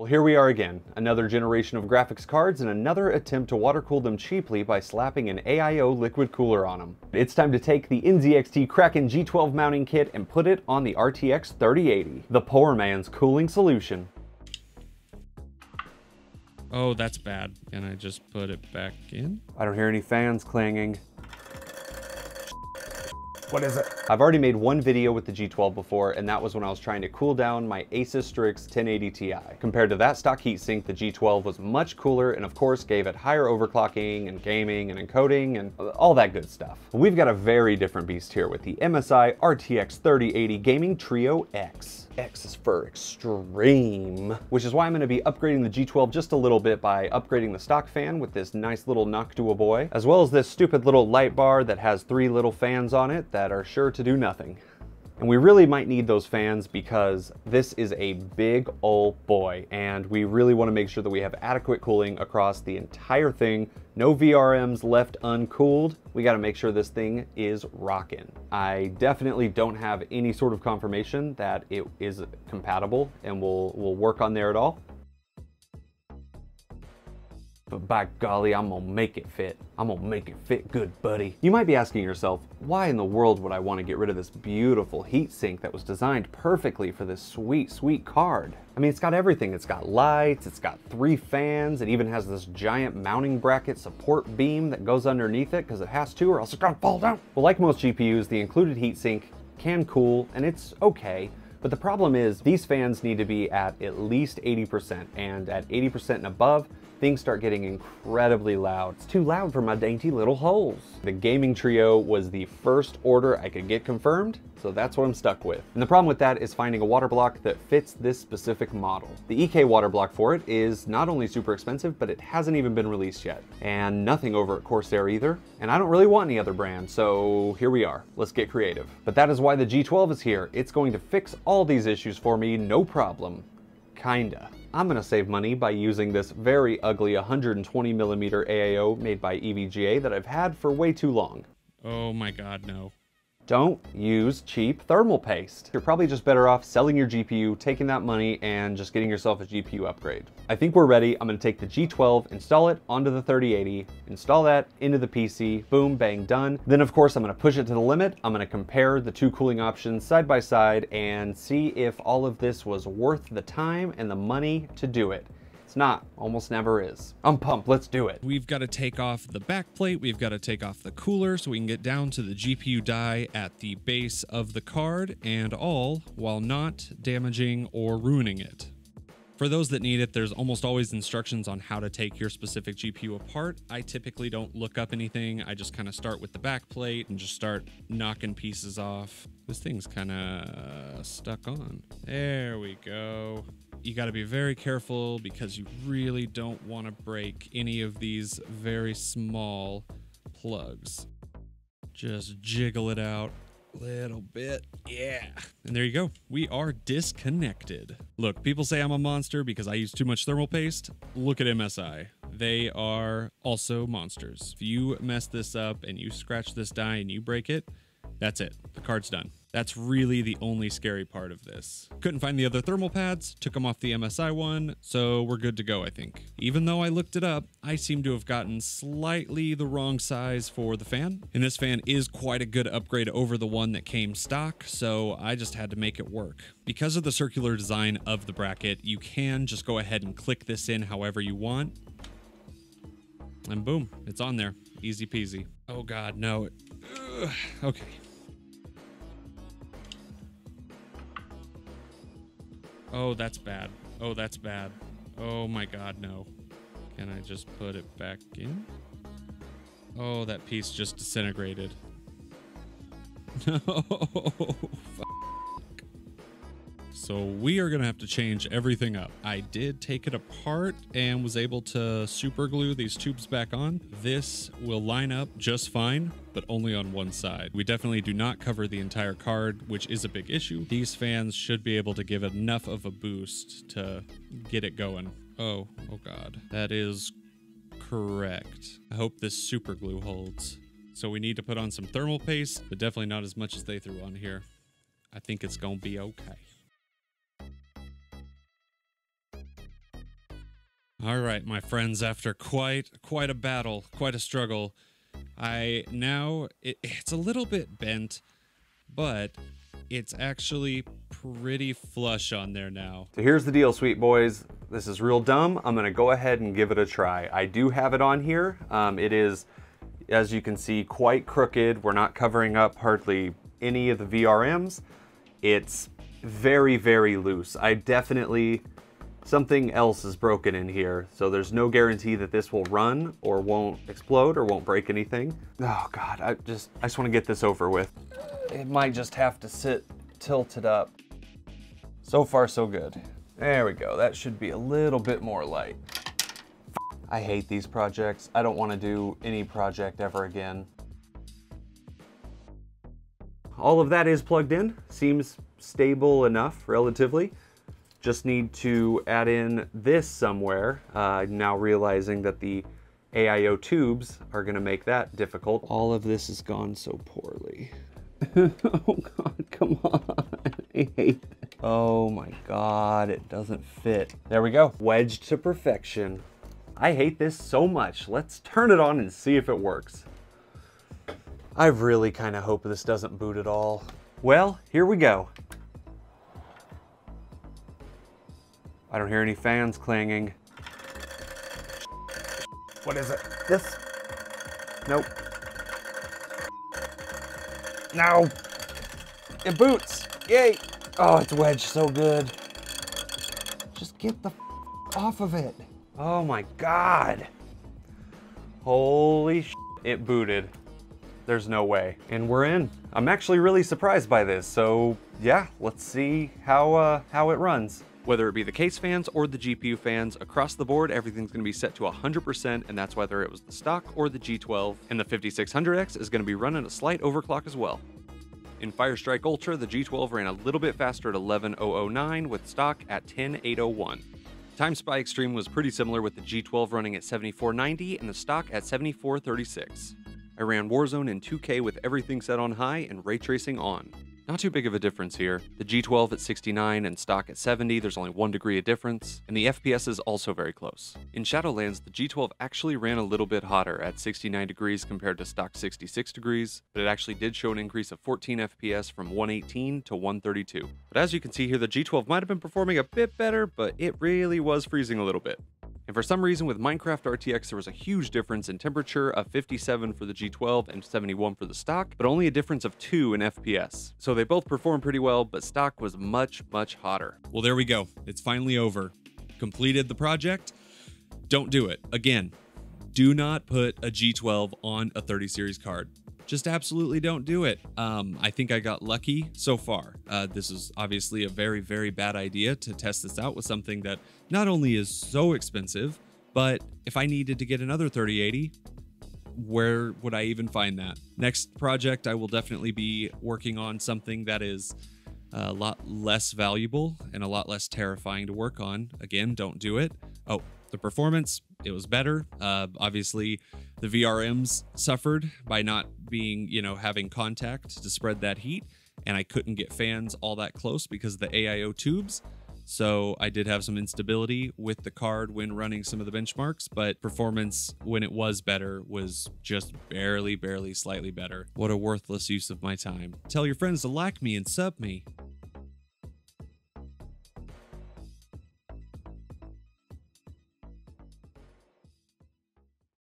Well, here we are again, another generation of graphics cards and another attempt to water cool them cheaply by slapping an AIO liquid cooler on them. It's time to take the NZXT Kraken G12 mounting kit and put it on the RTX 3080, the poor man's cooling solution. Oh, that's bad. Can I just put it back in? I don't hear any fans clanging. What is it? I've already made one video with the G12 before, and that was when I was trying to cool down my Asus Strix 1080 Ti. Compared to that stock heatsink, the G12 was much cooler and of course gave it higher overclocking and gaming and encoding and all that good stuff. We've got a very different beast here with the MSI RTX 3080 Gaming Trio X. X is for extreme, which is why I'm going to be upgrading the G12 just a little bit by upgrading the stock fan with this nice little Noctua boy, as well as this stupid little light bar that has 3 little fans on it that are sure to do nothing. And we really might need those fans because this is a big old boy and we really want to make sure that we have adequate cooling across the entire thing. No VRMs left uncooled. We got to make sure this thing is rocking. I definitely don't have any sort of confirmation that it is compatible and we'll work on there at all. But by golly, I'm gonna make it fit. I'm gonna make it fit good, buddy. You might be asking yourself, why in the world would I want to get rid of this beautiful heatsink that was designed perfectly for this sweet, sweet card? I mean, it's got everything. It's got lights, it's got 3 fans, it even has this giant mounting bracket support beam that goes underneath it because it has to or else it's gonna fall down. Well, like most GPUs, the included heatsink can cool and it's okay. But the problem is these fans need to be at least 80%, and at 80% and above, things start getting incredibly loud. It's too loud for my dainty little holes. The Gaming Trio was the first order I could get confirmed, so that's what I'm stuck with. And the problem with that is finding a water block that fits this specific model. The EK water block for it is not only super expensive, but it hasn't even been released yet. And nothing over at Corsair either. And I don't really want any other brand, so here we are. Let's get creative. But that is why the G12 is here. It's going to fix all these issues for me, no problem. Kinda. I'm gonna save money by using this very ugly 120mm AIO made by EVGA that I've had for way too long. Oh my god, no. Don't use cheap thermal paste. You're probably just better off selling your GPU, taking that money, and just getting yourself a GPU upgrade. I think we're ready. I'm gonna take the G12, install it onto the 3080, install that into the PC, boom, bang, done. Then of course I'm gonna push it to the limit. I'm gonna compare the 2 cooling options side by side and see if all of this was worth the time and the money to do it. It's not, almost never is. I'm pumped, let's do it. We've got to take off the back plate, we've got to take off the cooler so we can get down to the GPU die at the base of the card, and all while not damaging or ruining it. For those that need it, there's almost always instructions on how to take your specific GPU apart. I typically don't look up anything. I just kind of start with the back plate and just start knocking pieces off. This thing's kind of stuck on. There we go. You got to be very careful because you really don't want to break any of these very small plugs. Just jiggle it out a little bit. Yeah. And there you go. We are disconnected. Look, people say I'm a monster because I use too much thermal paste. Look at MSI. They are also monsters. If you mess this up and you scratch this die and you break it, that's it. The card's done. That's really the only scary part of this. Couldn't find the other thermal pads, took them off the MSI one, so we're good to go, I think. Even though I looked it up, I seem to have gotten slightly the wrong size for the fan. And this fan is quite a good upgrade over the one that came stock, so I just had to make it work. Because of the circular design of the bracket, you can just go ahead and click this in however you want. And boom, it's on there. Easy peasy. Oh god, no. Ugh. Okay. Oh, that's bad. Oh, that's bad. Oh my god, no. Can I just put it back in? Oh, that piece just disintegrated. No. Fuck. So we are gonna have to change everything up. I did take it apart and was able to super glue these tubes back on. This will line up just fine, but only on one side. We definitely do not cover the entire card, which is a big issue. These fans should be able to give enough of a boost to get it going. Oh god. That is correct. I hope this super glue holds. So we need to put on some thermal paste, but definitely not as much as they threw on here. I think it's gonna be okay. All right, my friends, after quite a battle, quite a struggle, it's a little bit bent, but it's actually pretty flush on there now. So here's the deal, sweet boys. This is real dumb. I'm gonna go ahead and give it a try. I do have it on here. It is, as you can see, quite crooked. We're not covering up hardly any of the VRMs. It's very, very loose. Something else is broken in here, so there's no guarantee that this will run or won't explode or won't break anything. Oh God, I just want to get this over with. It might just have to sit tilted up. So far, so good. There we go. That should be a little bit more light. I hate these projects. I don't want to do any project ever again. All of that is plugged in. Seems stable enough, relatively. Just need to add in this somewhere. Now realizing that the AIO tubes are gonna make that difficult. All of this has gone so poorly. Oh God, come on, I hate it. Oh my God, it doesn't fit. There we go, wedged to perfection. I hate this so much. Let's turn it on and see if it works. I really kind of hope this doesn't boot at all. Well, here we go. I don't hear any fans clanging. What is it? This? Nope. No! It boots! Yay! Oh, it's wedged so good. Just get the off of it. Oh my God. Holy shit, it booted. There's no way. And we're in. I'm actually really surprised by this, so yeah, let's see how it runs. Whether it be the case fans or the GPU fans, across the board, everything's going to be set to 100%, and that's whether it was the stock or the G12. And the 5600X is going to be running a slight overclock as well. In Firestrike Ultra, the G12 ran a little bit faster at 11009 with stock at 10801. TimeSpy Extreme was pretty similar with the G12 running at 7490 and the stock at 7436. I ran Warzone in 2K with everything set on high and ray tracing on. Not too big of a difference here. The G12 at 69 and stock at 70, there's only 1 degree of difference, and the FPS is also very close. In Shadowlands, the G12 actually ran a little bit hotter at 69 degrees compared to stock 66 degrees, but it actually did show an increase of 14 FPS from 118 to 132. But as you can see here, the G12 might have been performing a bit better, but it really was freezing a little bit. And for some reason with Minecraft RTX, there was a huge difference in temperature of 57 for the G12 and 71 for the stock, but only a difference of 2 in FPS. So they both performed pretty well, but stock was much, much hotter. Well, there we go. It's finally over. Completed the project. Don't do it. Again, do not put a G12 on a 30 series card. Just absolutely don't do it. I think I got lucky so far. This is obviously a very, very bad idea to test this out with something that not only is so expensive, but if I needed to get another 3080, where would I even find that? Next project, I will definitely be working on something that is a lot less valuable and a lot less terrifying to work on. Again, don't do it. Oh, the performance, it was better. Obviously, the VRMs suffered by not being, having contact to spread that heat, and I couldn't get fans all that close because of the AIO tubes. So I did have some instability with the card when running some of the benchmarks, but performance when it was better was just barely, slightly better. What a worthless use of my time. Tell your friends to like me and sub me.